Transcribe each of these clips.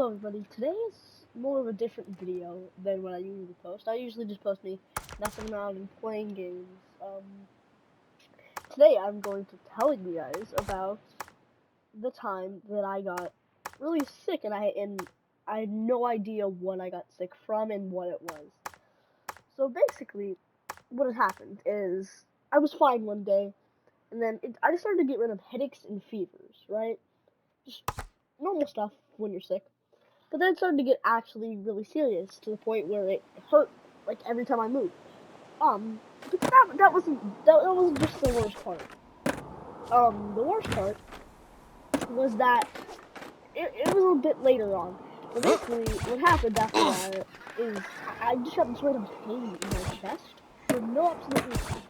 Hello everybody, today is more of a different video than what I usually post. I usually just post me messing around and playing games. Today I'm going to tell you guys about the time that I got really sick and I had no idea what I got sick from and what it was. So basically, what had happened is I was fine one day, and then I just started to get rid of headaches and fevers, right? Just normal stuff when you're sick. But then it started to get actually really serious to the point where it hurt like every time I moved. But that wasn't just the worst part. The worst part was that it was a little bit later on. But basically, what happened after that is I just got this random pain in my chest for no absolute reason.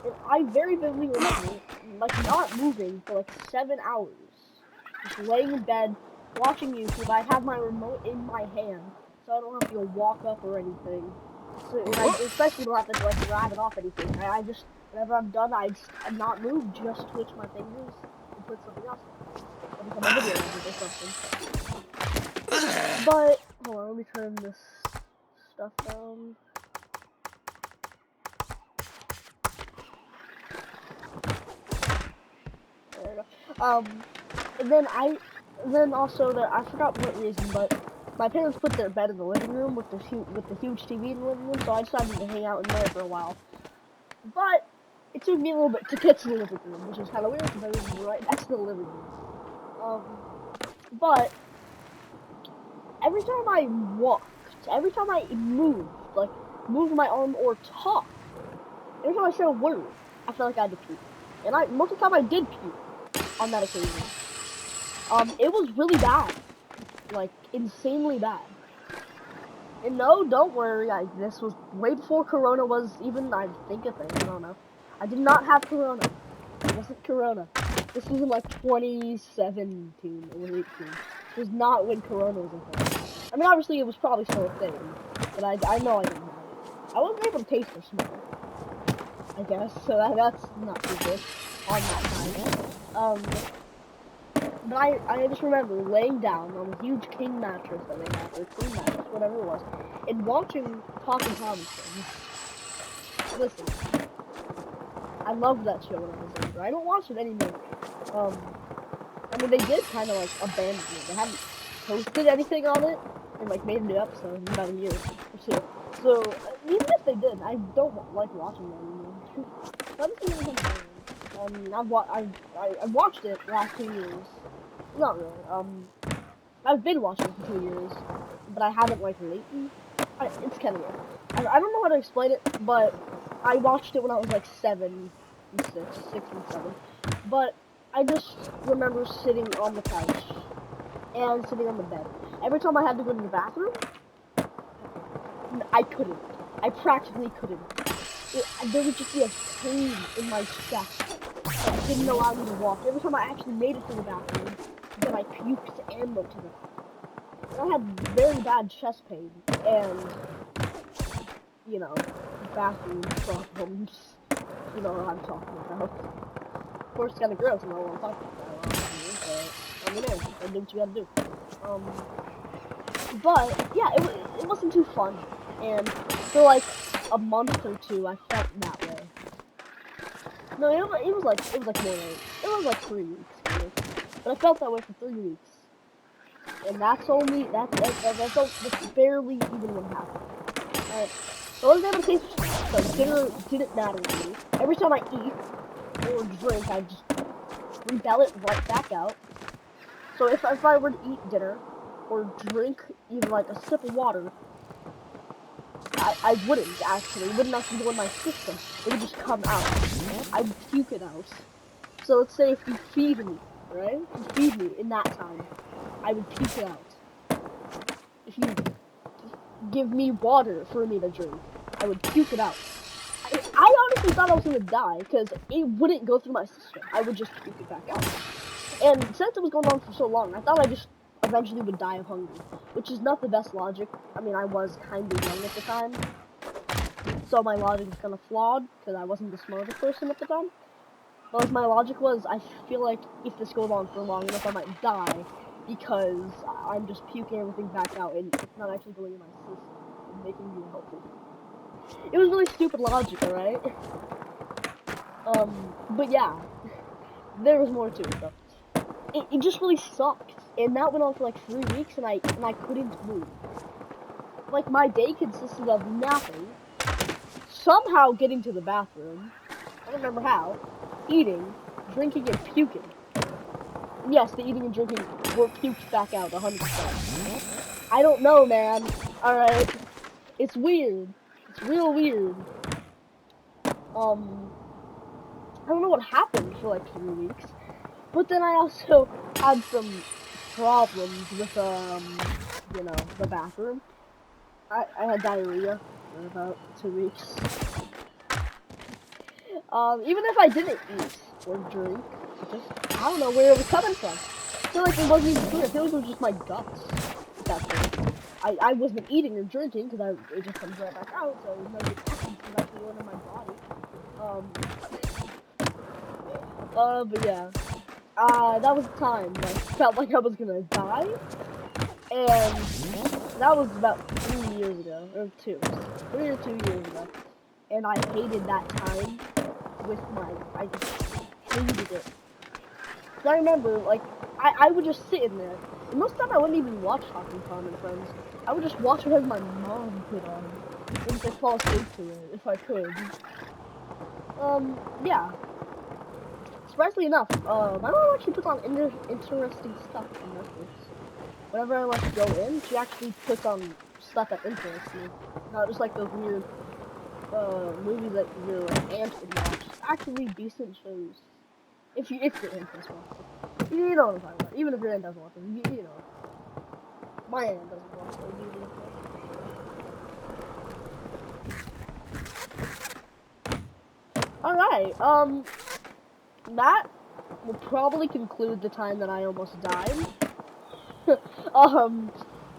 And I very vividly remember like not moving for like 7 hours, just laying in bed watching YouTube. I have my remote in my hand, so I don't have to go walk up or anything. So, and I especially don't have to like grab it off anything. I just whenever I'm done, I not move, just twitch my fingers and put something else every time my video ends or something. But hold on, let me turn this stuff down. There we go. And then also that I forgot what reason, but my parents put their bed in the living room with the huge TV in the living room, so I decided to hang out in there for a while. But it took me a little bit to get to the living room, which is kind of weird because I was right next to the living room. But every time I walked, every time I moved, like moved my arm or talked, every time I said a word, I felt like I had to puke. And most of the time I did puke on that occasion. It was really bad. Like, insanely bad. And no, don't worry, this was way before Corona was even, I think, a thing. I don't know. I did not have Corona. It wasn't Corona. This was in, like, 2017 or 18. It was not when Corona was a thing. I mean, obviously, it was probably still a thing. But I know I didn't have it. I wasn't able to taste or smell it, I guess. So that's not too good on that time. But I just remember laying down on a huge king mattress that they had, or queen mattress, whatever it was, and watching Talking Tom's. Listen, I loved that show when I was younger. I don't watch it anymore. I mean, they did kind of like abandon it. They haven't posted anything on it and like made a new episode in about a year or two. So even if they did, I don't like watching it anymore. That is really I've watched it the last 2 years. Not really. I've been watching it for 2 years, but I haven't like lately. It's kind of weird. I don't know how to explain it, but I watched it when I was like 7 and 6 and 7. But I just remember sitting on the couch and sitting on the bed. Every time I had to go to the bathroom, I couldn't. I practically couldn't. There would just be a pain in my chest that didn't allow me to walk. Every time I actually made it to the bathroom, then I puked and went to the bathroom. I had very bad chest pain and, you know, bathroom problems. You know what I'm talking about. Of course, it's kind of gross, you know what I'm talking about. I mean, I do what you gotta do. But yeah, it wasn't too fun, and for like a month or two, I felt that way. No, it was like more like it was like 3 weeks, really. But I felt that way for 3 weeks, and that's barely even what happened. Alright, so I wasn't able to taste, so dinner didn't matter to me. Every time I eat or drink, I just rebel it right back out. So if I were to eat dinner or drink even like a sip of water, I wouldn't actually. It wouldn't actually go in my system. It would just come out. I'd puke it out. So let's say if you feed me, right? You feed me in that time, I would puke it out. If you give me water for me to drink, I would puke it out. I honestly thought I was gonna die because it wouldn't go through my system. I would just puke it back out. And since it was going on for so long, I thought I just eventually would die of hunger, which is not the best logic. I mean, I was kind of young at the time, so my logic was kind of flawed because I wasn't the smartest person at the time. But like, my logic was, I feel like if this goes on for long enough, I might die, because I'm just puking everything back out and it's not actually going in my system and making me healthy. It was really stupid logic, alright? But yeah, there was more to it though. It just really sucked, and that went on for like 3 weeks, and I couldn't move. Like my day consisted of napping, somehow getting to the bathroom, I don't remember how, eating, drinking, and puking. And yes, the eating and drinking were puked back out 100%. I don't know, man. Alright. It's weird. It's real weird. I don't know what happened for like 3 weeks. But then I also had some problems with, you know, the bathroom. I had diarrhea for about 2 weeks. Even if I didn't eat or drink, it just, I don't know where it was coming from. I feel like it wasn't even food. I feel like it was just my guts at that point. I wasn't eating or drinking because it just comes right back out, so none of the essence was actually going in my body. But yeah. That was the time when I felt like I was gonna die, and that was about 3 years ago, or 3 or 2 years ago, and I hated that time with I just hated it. So I remember, like, I would just sit in there, and most of the time I wouldn't even watch Talking Tom and Friends. I would just watch whatever my mom put on, and just fall asleep to it, if I could. Yeah. Surprisingly enough, my mom actually puts on interesting stuff on Netflix. Whenever I like to go in, she actually puts on stuff that interests me. Not just like those weird movies that your aunt would watch. Actually decent shows. If your aunt does watch them. You know what I'm talking about. Even if your aunt doesn't watch them, you know. My aunt doesn't watch those either. Alright, that will probably conclude the time that I almost died. Well,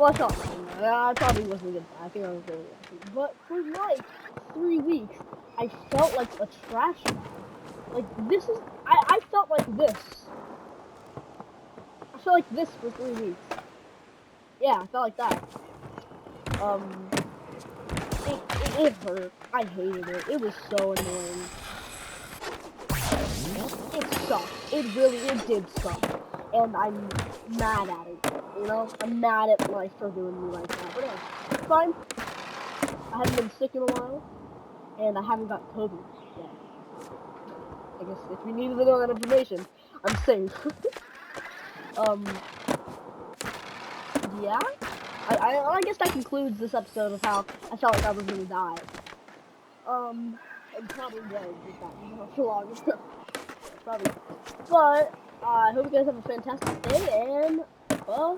I thought I probably wasn't gonna die. I think I was really lucky. But for like 3 weeks, I felt like a trash bag. Like this is, I felt like this. I felt like this for 3 weeks. Yeah, I felt like that. Um, it hurt. I hated it. It was so annoying. It sucked. It did suck. And I'm mad at it. You know, I'm mad at life for doing me like that. But yeah, it's fine. I haven't been sick in a while, and I haven't got COVID yet. I guess if you needed to know that information, I'm safe. um, yeah. I guess that concludes this episode of how I felt like I was gonna die. And probably was if that was for long enough. Probably. But I hope you guys have a fantastic day, and bye.